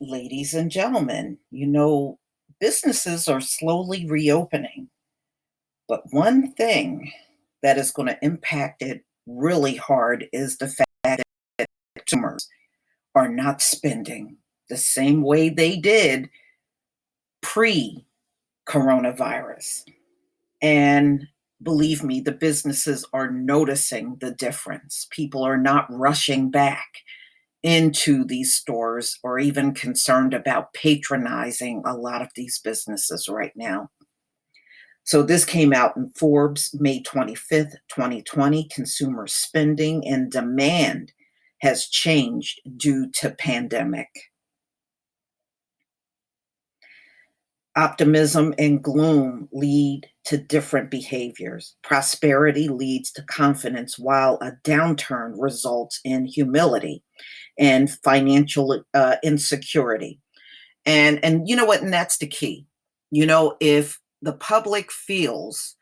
Ladies and gentlemen, businesses are slowly reopening, but one thing that is going to impact it really hard is the fact that consumers are not spending the same way they did pre coronavirus. And believe me, the businesses are noticing the difference. People are not rushing back into these stores or even concerned about patronizing a lot of these businesses right now. So this came out in Forbes May 25th, 2020. Consumer spending and demand has changed due to pandemic. Optimism and gloom lead to different behaviors. Prosperity leads to confidence, while a downturn results in humility and financial insecurity. And you know what? And that's the key. If the public feels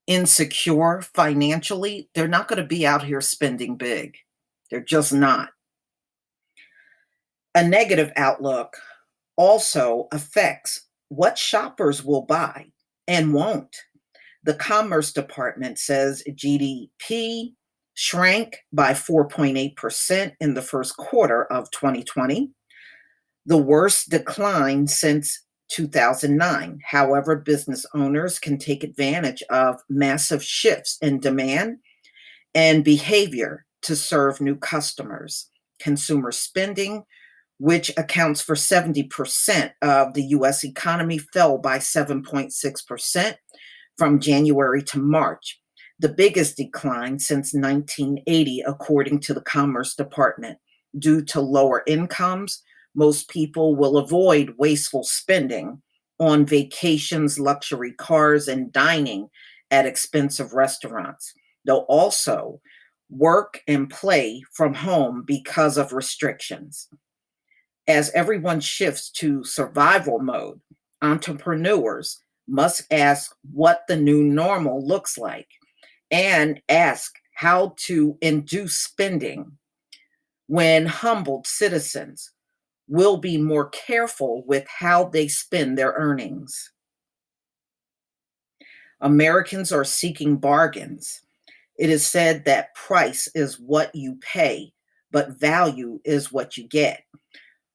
insecure financially, they're not going to be out here spending big. They're just not. A negative outlook also affects what shoppers will buy and won't. The Commerce Department says GDP shrank by 4.8% in the first quarter of 2020, the worst decline since 2009. However, business owners can take advantage of massive shifts in demand and behavior to serve new customers. Consumer spending, which accounts for 70% of the US economy, fell by 7.6% from January to March, the biggest decline since 1980, according to the Commerce Department. Due to lower incomes, most people will avoid wasteful spending on vacations, luxury cars, and dining at expensive restaurants. They'll also work and play from home because of restrictions. As everyone shifts to survival mode, entrepreneurs must ask what the new normal looks like and ask how to induce spending when humbled citizens will be more careful with how they spend their earnings. Americans are seeking bargains. It is said that price is what you pay, but value is what you get.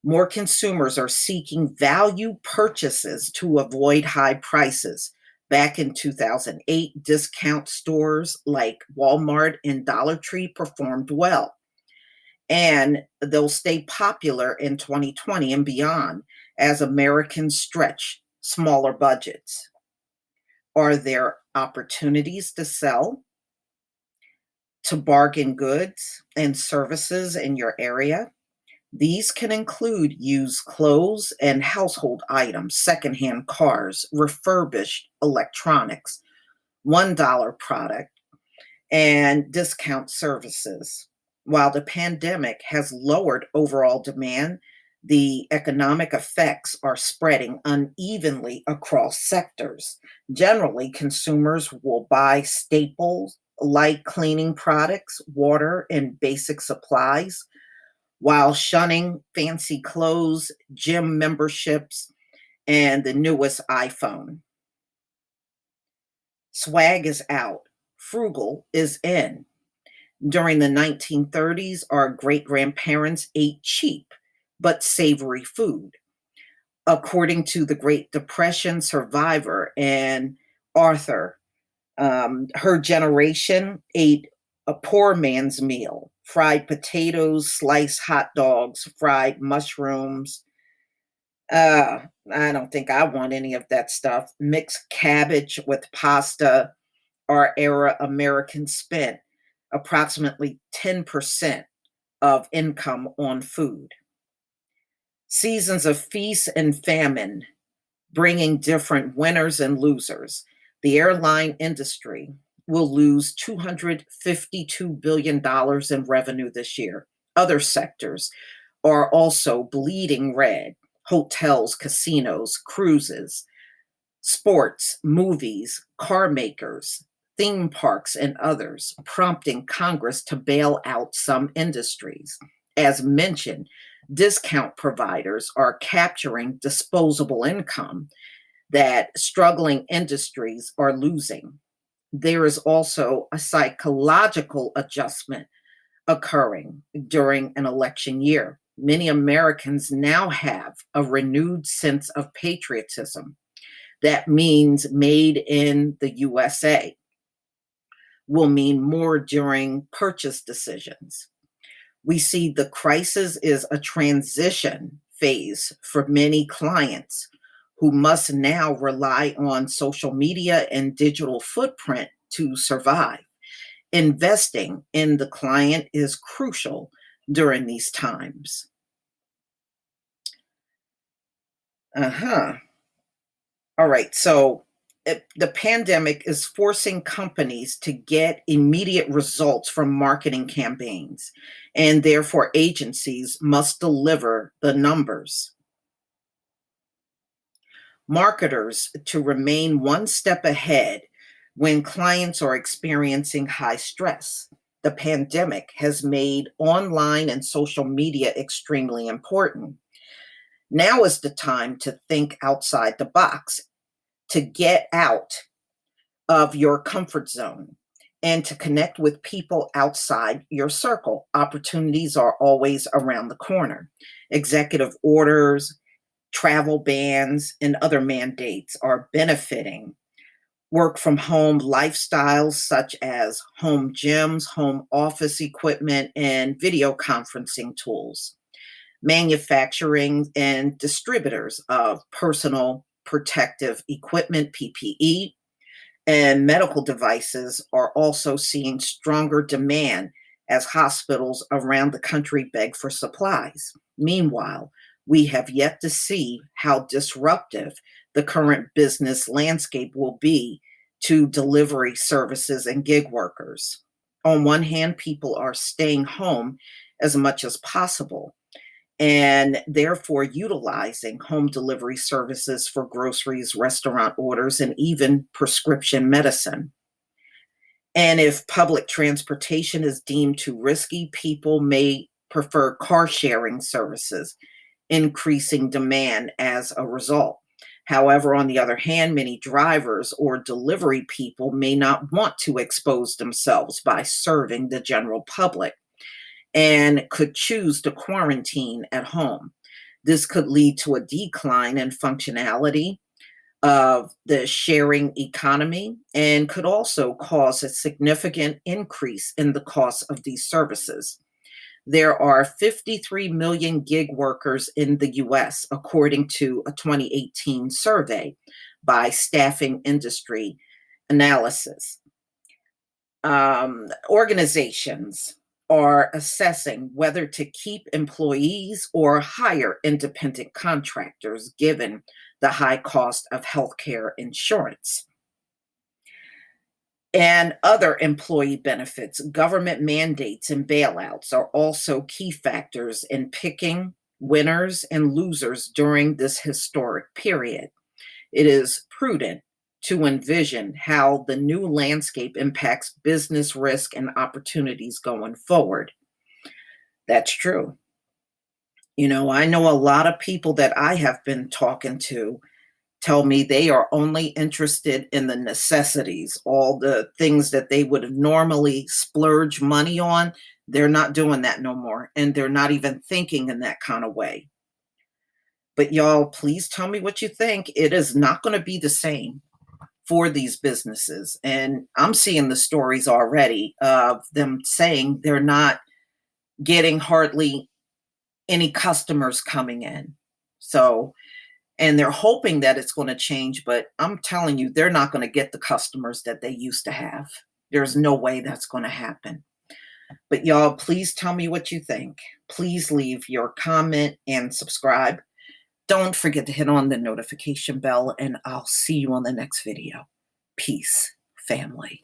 More consumers are seeking value purchases to avoid high prices. Back in 2008, discount stores like Walmart and Dollar Tree performed well, and they'll stay popular in 2020 and beyond as Americans stretch smaller budgets. Are there opportunities to sell, to bargain goods and services in your area? These can include used clothes and household items, secondhand cars, refurbished electronics, $1 product, and discount services. While the pandemic has lowered overall demand, the economic effects are spreading unevenly across sectors. Generally, consumers will buy staples like cleaning products, water, and basic supplies, while shunning fancy clothes, gym memberships, and the newest iPhone. Swag is out, frugal is in. During the 1930s, our great grandparents ate cheap but savory food. According to the Great Depression survivor and author, her generation ate a poor man's meal: fried potatoes, sliced hot dogs, fried mushrooms. I don't think I want any of that stuff. Mixed cabbage with pasta. Our era Americans spent approximately 10% of income on food. Seasons of feast and famine, bringing different winners and losers. The airline industry will lose $252 billion in revenue this year. Other sectors are also bleeding red: hotels, casinos, cruises, sports, movies, car makers, theme parks, and others, prompting Congress to bail out some industries. As mentioned, Discount providers are capturing disposable income that struggling industries are losing. There is also a psychological adjustment occurring during an election year. Many Americans now have a renewed sense of patriotism. That means made in the USA will mean more during purchase decisions. We see the crisis is a transition phase for many clients who must now rely on social media and digital footprint to survive. Investing in the client is crucial during these times. Uh-huh. All right. So the pandemic is forcing companies to get immediate results from marketing campaigns, and therefore agencies must deliver the numbers. Marketers to remain one step ahead when clients are experiencing high stress. The pandemic has made online and social media extremely important. Now is the time to think outside the box, to get out of your comfort zone and to connect with people outside your circle. Opportunities are always around the corner. Executive orders, travel bans, and other mandates are benefiting work from home lifestyles such as home gyms, home office equipment, and video conferencing tools. Manufacturing and distributors of personal protective equipment, PPE, and medical devices are also seeing stronger demand as hospitals around the country beg for supplies. Meanwhile, we have yet to see how disruptive the current business landscape will be to delivery services and gig workers. On one hand, people are staying home as much as possible and therefore utilizing home delivery services for groceries, restaurant orders, and even prescription medicine. And if public transportation is deemed too risky, people may prefer car sharing services, increasing demand as a result. However, on the other hand, many drivers or delivery people may not want to expose themselves by serving the general public and could choose to quarantine at home. This could lead to a decline in functionality of the sharing economy and could also cause a significant increase in the cost of these services. There are 53 million gig workers in the US, according to a 2018 survey by Staffing Industry Analysis. Organizations are assessing whether to keep employees or hire independent contractors given the high cost of healthcare insurance. And other employee benefits, government mandates, and bailouts are also key factors in picking winners and losers during this historic period. It is prudent to envision how the new landscape impacts business risk and opportunities going forward. That's true. I know a lot of people that I have been talking to tell me they are only interested in the necessities, all the things that they would normally splurge money on. They're not doing that no more. And they're not even thinking in that kind of way. But y'all, please tell me what you think. It is not going to be the same for these businesses. And I'm seeing the stories already of them saying they're not getting hardly any customers coming in. So, and they're hoping that it's going to change, but I'm telling you, they're not going to get the customers that they used to have. There's no way that's going to happen. But y'all, please tell me what you think. Please leave your comment and subscribe. Don't forget to hit on the notification bell, and I'll see you on the next video. Peace, family.